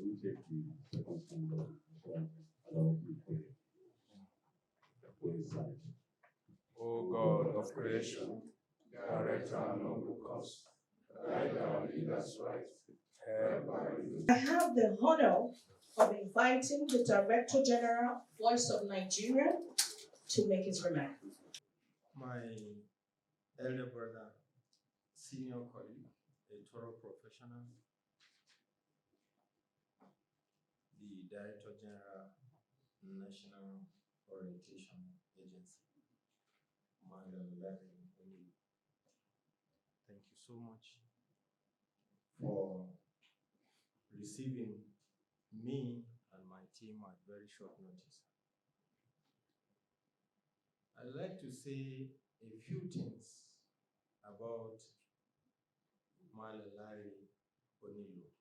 we take the second standard along with the prayer side. O God of creation, direct our noble cause, guide our leaders right, help our youth. I have the honor of inviting the Director General, Voice of Nigeria, to make his remark. My elder brother, senior colleague, a thorough professional, the Director General, National Orientation Agency, Malam Lanre Issa-Onilu. Thank you so much for receiving me and my team at very short notice. I'd like to say a few things about Malam Lanre Issa-Onilu.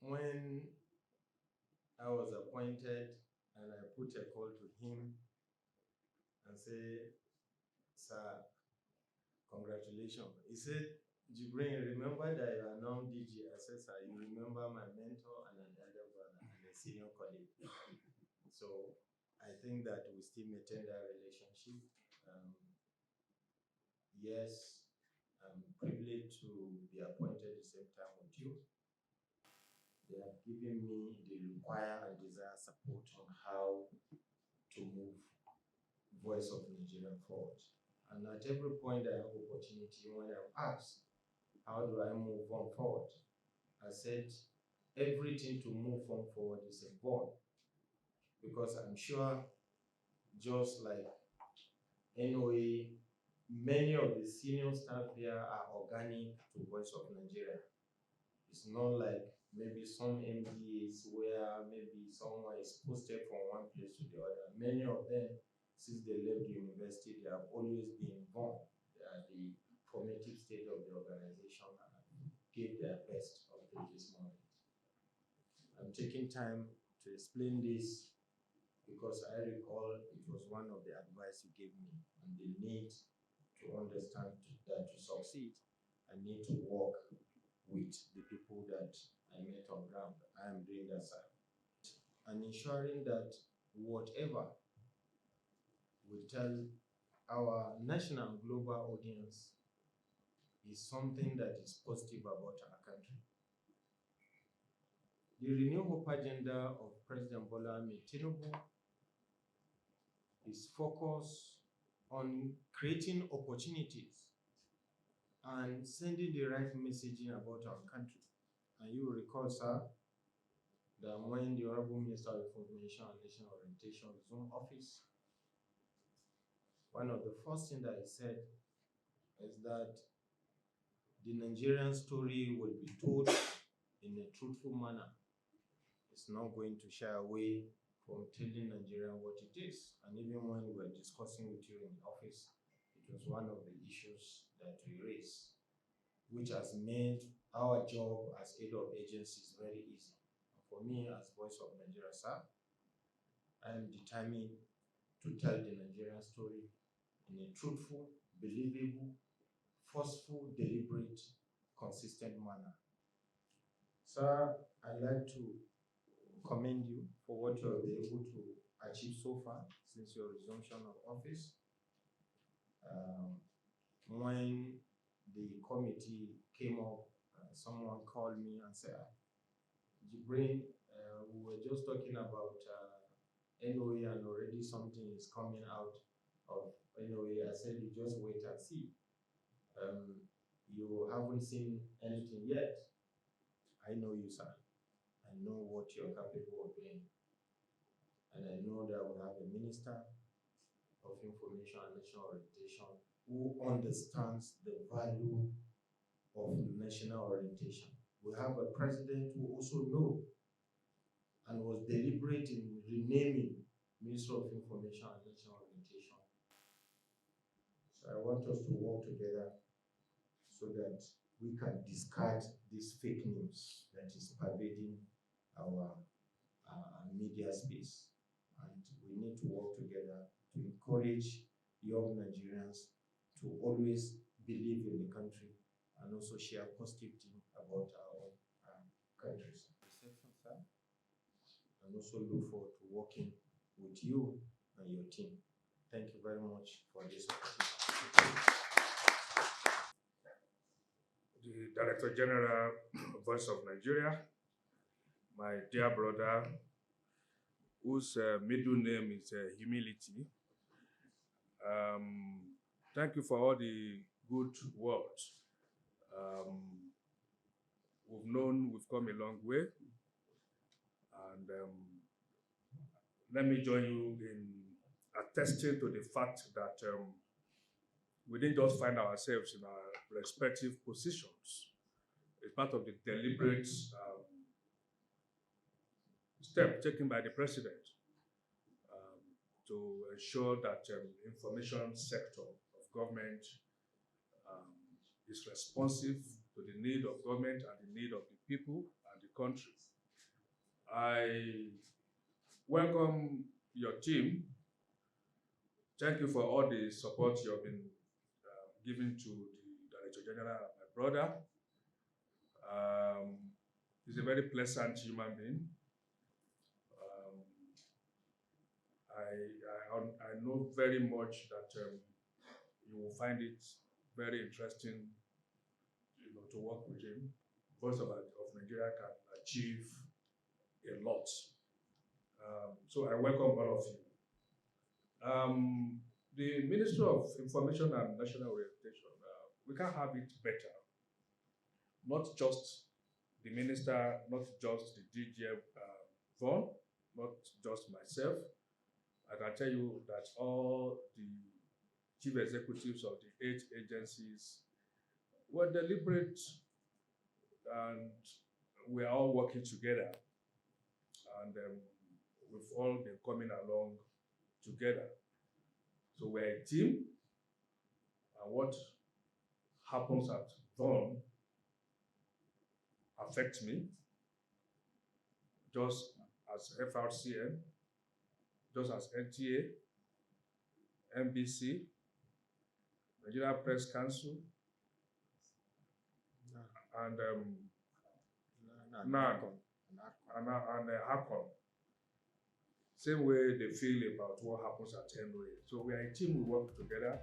When I was appointed and I put a call to him and say, "Sir, congratulations." He said, "Jibrin, remember that you are now DG." I said, "Sir, you remember my mentor and an elder brother and a senior colleague." So I think that we still maintain that relationship. Yes, I'm privileged to be appointed at the same time with you. They have given me the required and desired support on how to move Voice of Nigeria forward. And at every point I have opportunity, when I'm asked, how do I move on forward? I said, everything to move on forward is a bond. Because I'm sure, just like NOA, many of the senior staff here are organic to Voice of Nigeria. It's not like maybe some MDAs where maybe someone is posted from one place to the other. Many of them, since they left the university, they have always been involved. They are the formative state of the organization and gave their best up to this moment. I'm taking time to explain this because I recall it was one of the advice you gave me on the need to understand that to succeed, I need to work with the people that I met on ground. I am doing that, sir. And ensuring that whatever we tell our national and global audience is something that is positive about our country. The Renew Hope agenda of President Bola Ahmed Tinubu is focused on creating opportunities and sending the right messaging about our country. And you will recall, sir, that when the Honorable Minister of Information and National Orientation was in office, one of the first things that he said is that the Nigerian story will be told in a truthful manner. It's not going to shy away from telling Nigeria what it is. And even when we were discussing with you in the office, it was one of the issues that we raised, which has made our job as head of agencies very easy. For me, as Voice of Nigeria, sir, I am determined to tell the Nigerian story in a truthful, believable, forceful, deliberate, consistent manner. Sir, I'd like to commend you for what you have been able to achieve so far since your resumption of office. When the committee came up, someone called me and said, "Jibrin, we were just talking about NOA and already something is coming out of NOA." I said, "You just wait and see. You haven't seen anything yet. I know you, sir. I know what you're capable of doing. And I know that we have a Minister of Information and National Orientation who understands the value of national orientation. We have a president who also knows and was deliberate in renaming Minister of Information and National Orientation. So I want us to work together so that we can discard this fake news that is pervading our media space. And we need to work together to encourage young Nigerians to always believe in the country and also share positive things about our own countries. Reception, sir. And also look forward to working with you and your team. Thank you very much for this opportunity. The Director General, Voice of Nigeria, my dear brother, whose middle name is Humility. Thank you for all the good words. We've known we've come a long way, and let me join you in attesting to the fact that we didn't just find ourselves in our respective positions. It's part of the deliberate step taken by the president to ensure that information sector of government is responsive to the need of government and the need of the people and the country. I welcome your team. Thank you for all the support you have been giving to the Director General, my brother. He's a very pleasant human being. I know very much that you will find it very interesting, to work with him. Voice of Nigeria can achieve a lot. So I welcome all of you. The Ministry of Information and National Orientation, we can have it better. Not just the minister, not just the DG Vaughn, not just myself. I can tell you that all the chief executives of the 8 agencies were deliberate, and we are all working together. And we've all been coming along together. So we're a team, and what happens at Vaughn affects me, just as FRCN, just as NTA, NBC, Nigeria Press Council, and HACON. Same way they feel about what happens at NOA. So we are a team, we work together.